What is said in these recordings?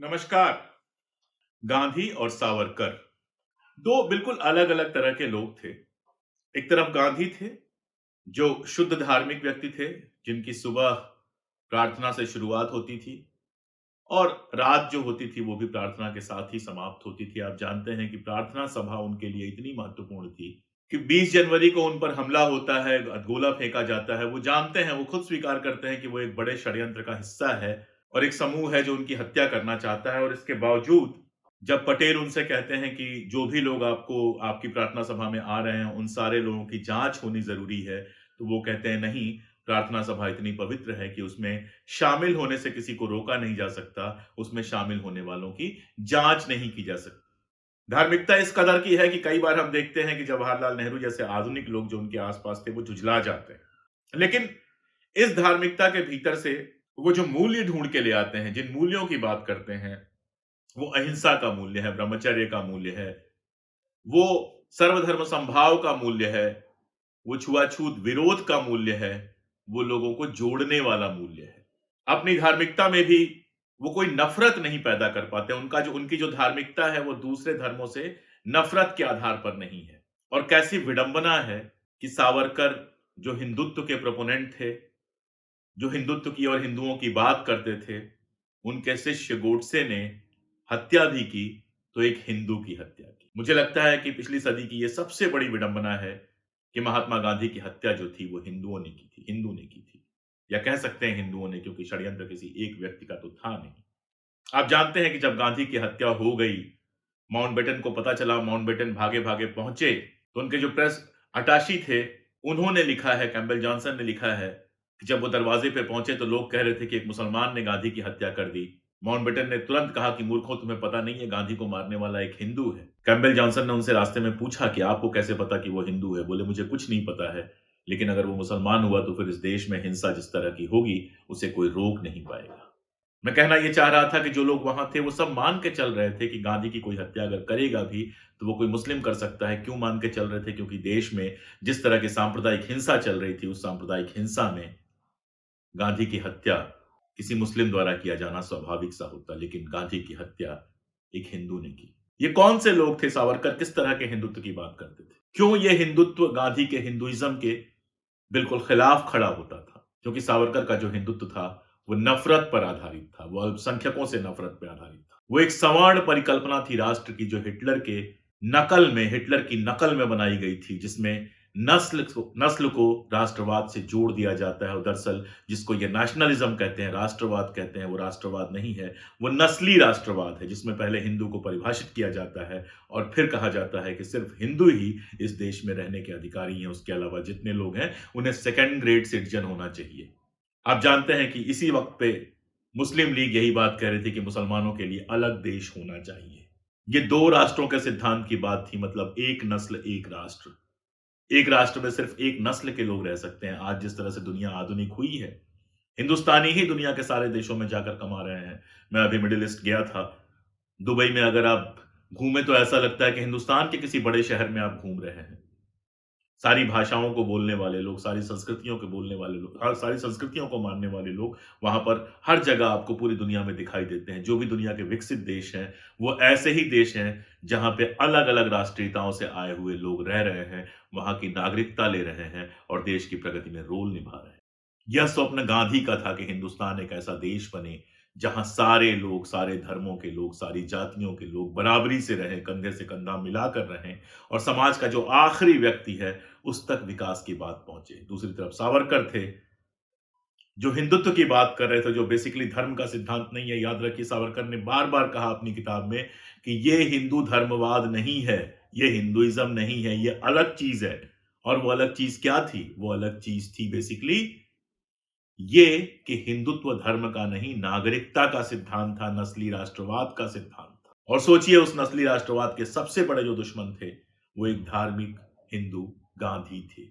नमस्कार। गांधी और सावरकर दो बिल्कुल अलग अलग तरह के लोग थे। एक तरफ गांधी थे जो शुद्ध धार्मिक व्यक्ति थे, जिनकी सुबह प्रार्थना से शुरुआत होती थी और रात जो होती थी वो भी प्रार्थना के साथ ही समाप्त होती थी। आप जानते हैं कि प्रार्थना सभा उनके लिए इतनी महत्वपूर्ण थी कि 20 जनवरी को उन पर हमला होता है, गोला फेंका जाता है। वो जानते हैं, वो खुद स्वीकार करते हैं कि वो एक बड़े षड्यंत्र का हिस्सा है और एक समूह है जो उनकी हत्या करना चाहता है। और इसके बावजूद जब पटेल उनसे कहते हैं कि जो भी लोग आपको आपकी प्रार्थना सभा में आ रहे हैं, उन सारे लोगों की जांच होनी जरूरी है, तो वो कहते हैं नहीं, प्रार्थना सभा इतनी पवित्र है कि उसमें शामिल होने से किसी को रोका नहीं जा सकता, उसमें शामिल होने वालों की जांच नहीं की जा सकती। धार्मिकता इस कदर की है कि कई बार हम देखते हैं कि जवाहरलाल नेहरू जैसे आधुनिक लोग जो उनके आसपास थे, वो झुझला जाते हैं। लेकिन इस धार्मिकता के भीतर से वो जो मूल्य ढूंढ के ले आते हैं, जिन मूल्यों की बात करते हैं, वो अहिंसा का मूल्य है, ब्रह्मचर्य का मूल्य है, वो सर्वधर्म संभाव का मूल्य है, वो छुआछूत विरोध का मूल्य है, वो लोगों को जोड़ने वाला मूल्य है। अपनी धार्मिकता में भी वो कोई नफ़रत नहीं पैदा कर पाते। उनकी जो धार्मिकता है वो दूसरे धर्मों से नफ़रत के आधार पर नहीं है। और कैसी विडंबना है कि सावरकर जो हिंदुत्व के प्रोपोनेंट थे, जो हिंदुत्व की और हिंदुओं की बात करते थे, उनके शिष्य गोडसे ने हत्या भी की, तो एक हिंदू की हत्या की। मुझे लगता है कि पिछली सदी की ये सबसे बड़ी विडंबना है कि महात्मा गांधी की हत्या जो थी वो हिंदुओं ने की थी, हिंदू ने की थी। या कह सकते हैं हिंदुओं ने, क्योंकि षड्यंत्र किसी एक व्यक्ति का तो था नहीं। आप जानते हैं कि जब गांधी की हत्या हो गई, माउंटबेटन को पता चला, माउंटबेटन भागे-भागे पहुंचे, तो उनके जो प्रेस अटाशी थे, उन्होंने लिखा है, कैम्पबेल जॉनसन ने लिखा है कि जब वो दरवाजे पे पहुंचे तो लोग कह रहे थे कि एक मुसलमान ने गांधी की हत्या कर दी। माउंटबेटन ने तुरंत कहा कि मूर्खों, तुम्हें पता नहीं है गांधी को मारने वाला एक हिंदू है। कैम्पबेल जॉनसन ने उनसे रास्ते में पूछा कि आपको कैसे पता कि वो हिंदू है? बोले मुझे कुछ नहीं पता है, लेकिन अगर वो मुसलमान हुआ तो फिर इस देश में हिंसा जिस तरह की होगी, उसे कोई रोक नहीं पाएगा। मैं कहना ये चाह रहा था कि जो लोग वहां थे वो सब मान के चल रहे थे कि गांधी की कोई हत्या अगर करेगा भी तो वो कोई मुस्लिम कर सकता है। क्यों मान के चल रहे थे? क्योंकि देश में जिस तरह की सांप्रदायिक हिंसा चल रही थी, उस सांप्रदायिक हिंसा में गांधी की हत्या किसी मुस्लिम द्वारा किया जाना स्वाभाविक सा होता, लेकिन गांधी की हत्या एक हिंदू ने की। ये कौन से लोग थे? सावरकर किस तरह के हिंदुत्व की बात करते थे? क्यों ये हिंदुत्व गांधी के हिंदुइज्म के बिल्कुल खिलाफ खड़ा होता था? क्योंकि सावरकर का जो हिंदुत्व था वो नफरत पर आधारित था, वो अल्पसंख्यकों से नफरत पर आधारित था। वो एक सवर्ण परिकल्पना थी राष्ट्र की, जो हिटलर की नकल में बनाई गई थी, जिसमें नस्ल को राष्ट्रवाद से जोड़ दिया जाता है। और दरअसल जिसको ये नेशनलिज्म कहते हैं, राष्ट्रवाद कहते हैं, वो राष्ट्रवाद नहीं है, वो नस्ली राष्ट्रवाद है, जिसमें पहले हिंदू को परिभाषित किया जाता है और फिर कहा जाता है कि सिर्फ हिंदू ही इस देश में रहने के अधिकारी हैं, उसके अलावा जितने लोग हैं उन्हें सेकंड ग्रेड सिटीजन होना चाहिए। आप जानते हैं कि इसी वक्त पे मुस्लिम लीग यही बात कह रही थी कि मुसलमानों के लिए अलग देश होना चाहिए। ये दो राष्ट्रों के सिद्धांत की बात थी, मतलब एक नस्ल एक राष्ट्र। एक राष्ट्र में सिर्फ एक नस्ल के लोग रह सकते हैं। आज जिस तरह से दुनिया आधुनिक हुई है, हिंदुस्तानी ही दुनिया के सारे देशों में जाकर कमा रहे हैं। मैं अभी मिडिल ईस्ट गया था, दुबई में अगर आप घूमे तो ऐसा लगता है कि हिंदुस्तान के किसी बड़े शहर में आप घूम रहे हैं। सारी भाषाओं को बोलने वाले लोग, सारी संस्कृतियों के बोलने वाले लोग, सारी संस्कृतियों को मानने वाले लोग वहां पर हर जगह आपको पूरी दुनिया में दिखाई देते हैं। जो भी दुनिया के विकसित देश हैं, वो ऐसे ही देश हैं जहां पे अलग अलग राष्ट्रीयताओं से आए हुए लोग रह रहे हैं, वहां की नागरिकता ले रहे हैं और देश की प्रगति में रोल निभा रहे हैं। यह स्वप्न गांधी का था कि हिंदुस्तान एक ऐसा देश बने जहां सारे लोग, सारे धर्मों के लोग, सारी जातियों के लोग बराबरी से रहें, कंधे से कंधा मिलाकर रहें और समाज का जो आखिरी व्यक्ति है उस तक विकास की बात पहुंचे। दूसरी तरफ सावरकर थे जो हिंदुत्व की बात कर रहे थे, जो बेसिकली धर्म का सिद्धांत नहीं है। याद रखिए, सावरकर ने बार बार कहा अपनी किताब में कि ये हिंदू धर्मवाद नहीं है, ये हिंदुइज्म नहीं है, ये अलग चीज है। और वो अलग चीज क्या थी? वो अलग चीज थी बेसिकली ये कि हिंदुत्व धर्म का नहीं, नागरिकता का सिद्धांत था, नस्ली राष्ट्रवाद का सिद्धांत था। और सोचिए, उस नस्ली राष्ट्रवाद के सबसे बड़े जो दुश्मन थे वो एक धार्मिक हिंदू गांधी थे।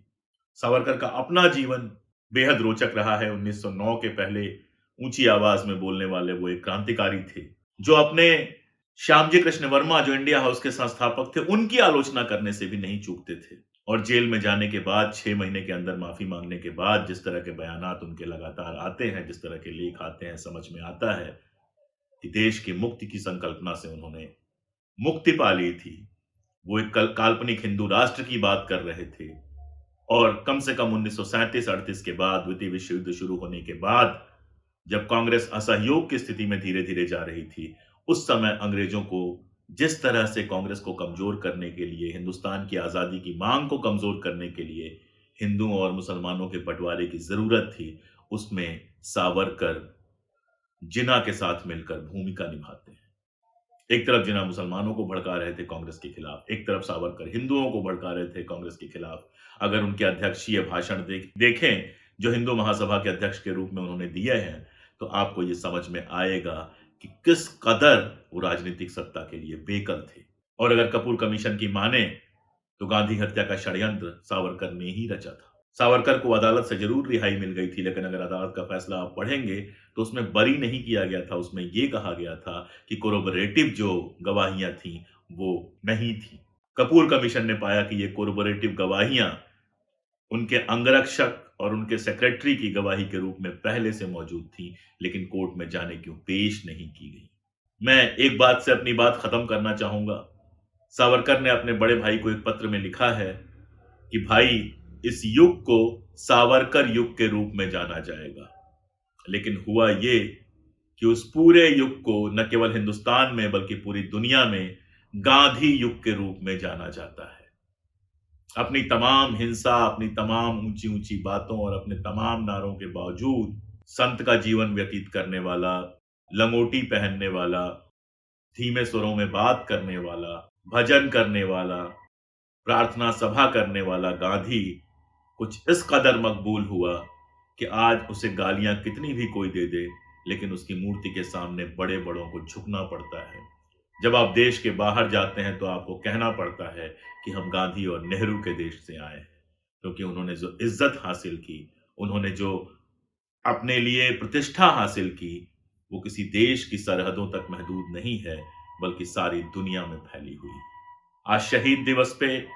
सावरकर का अपना जीवन बेहद रोचक रहा है। 1909 के पहले ऊंची आवाज में बोलने वाले वो एक क्रांतिकारी थे, जो अपने श्यामजी कृष्ण वर्मा, जो इंडिया हाउस के संस्थापक थे, उनकी आलोचना करने से भी नहीं चूकते थे। और जेल में जाने के बाद 6 महीने के अंदर माफी मांगने के बाद जिस तरह के बयानात उनके लगातार आते हैं, जिस तरह के लेख आते हैं, समझ में आता है कि देश की मुक्ति की संकल्पना से उन्होंने मुक्ति पा ली थी। वो एक काल्पनिक हिंदू राष्ट्र की बात कर रहे थे और कम से कम 1937-38 के बाद द्वितीय विश्व युद्ध शुरू होने के बाद जब कांग्रेस असहयोग की स्थिति में धीरे-धीरे जा रही थी, उस समय अंग्रेजों को जिस तरह से कांग्रेस को कमजोर करने के लिए, हिंदुस्तान की आजादी की मांग को कमजोर करने के लिए हिंदुओं और मुसलमानों के बंटवारे की जरूरत थी, उसमें सावरकर जिन्ना के साथ मिलकर भूमिका निभाते हैं। एक तरफ जिन्ना मुसलमानों को भड़का रहे थे कांग्रेस के खिलाफ, एक तरफ सावरकर हिंदुओं को भड़का रहे थे कांग्रेस के खिलाफ। अगर उनके अध्यक्षीय भाषण देखें, जो हिंदू महासभा के अध्यक्ष के रूप में उन्होंने दिए हैं, तो आपको ये समझ में आएगा कि किस कदर वो राजनीतिक सत्ता के लिए बेकल थे। और अगर कपूर कमीशन की माने, तो गांधी हत्या का षड्यंत्र सावरकर ने ही रचा था। सावरकर को अदालत से जरूर रिहाई मिल गई थी, लेकिन अगर अदालत का फैसला आप पढ़ेंगे तो उसमें बरी नहीं किया गया था। उसमें यह कहा गया था कि कोरोबोरेटिव जो गवाहियां थी वो नहीं थी। कपूर कमीशन ने पाया कि ये कोरोबोरेटिव गवाहियां उनके अंगरक्षक और उनके सेक्रेटरी की गवाही के रूप में पहले से मौजूद थी, लेकिन कोर्ट में जाने क्यों पेश नहीं की गई। मैं एक बात से अपनी बात खत्म करना चाहूंगा। सावरकर ने अपने बड़े भाई को एक पत्र में लिखा है कि भाई, इस युग को सावरकर युग के रूप में जाना जाएगा। लेकिन हुआ ये कि उस पूरे युग को न केवल हिंदुस्तान में बल्कि पूरी दुनिया में गांधी युग के रूप में जाना जाता है। अपनी तमाम हिंसा, अपनी तमाम ऊंची ऊंची बातों और अपने तमाम नारों के बावजूद संत का जीवन व्यतीत करने वाला, लंगोटी पहनने वाला, धीमे स्वरों में बात करने वाला, भजन करने वाला, प्रार्थना सभा करने वाला गांधी कुछ इस कदर मकबूल हुआ कि आज उसे गालियां कितनी भी कोई दे दे, लेकिन उसकी मूर्ति के सामने बड़े बड़ों को झुकना पड़ता है। जब आप देश के बाहर जाते हैं तो आपको कहना पड़ता है कि हम गांधी और नेहरू के देश से आए हैं, क्योंकि उन्होंने जो इज्जत हासिल की, उन्होंने जो अपने लिए प्रतिष्ठा हासिल की, वो किसी देश की सरहदों तक महदूद नहीं है, बल्कि सारी दुनिया में फैली हुई। आज शहीद दिवस पे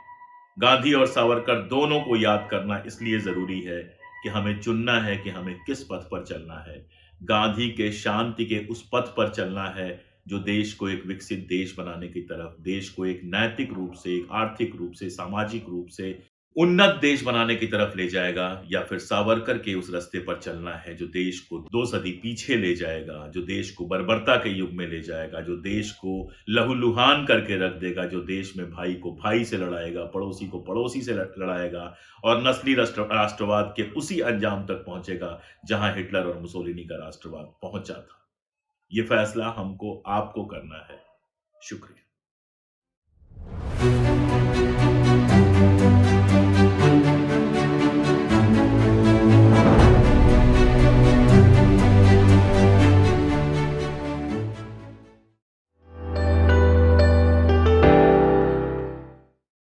गांधी और सावरकर दोनों को याद करना इसलिए जरूरी है कि हमें चुनना है कि हमें किस पथ पर चलना है। गांधी के शांति के उस पथ पर चलना है जो देश को एक विकसित देश बनाने की तरफ, देश को एक नैतिक रूप से, एक आर्थिक रूप से, सामाजिक रूप से उन्नत देश बनाने की तरफ ले जाएगा, या फिर सावरकर के उस रास्ते पर चलना है जो देश को 2 सदी पीछे ले जाएगा, जो देश को बर्बरता के युग में ले जाएगा, जो देश को लहूलुहान करके रख देगा, जो देश में भाई को भाई से लड़ाएगा, पड़ोसी को पड़ोसी से लड़ाएगा और नस्ली राष्ट्रवाद के उसी अंजाम तक पहुंचेगा जहां हिटलर और मुसोलिनी का राष्ट्रवाद पहुंचा था। यह फैसला हमको, आपको करना है। शुक्रिया।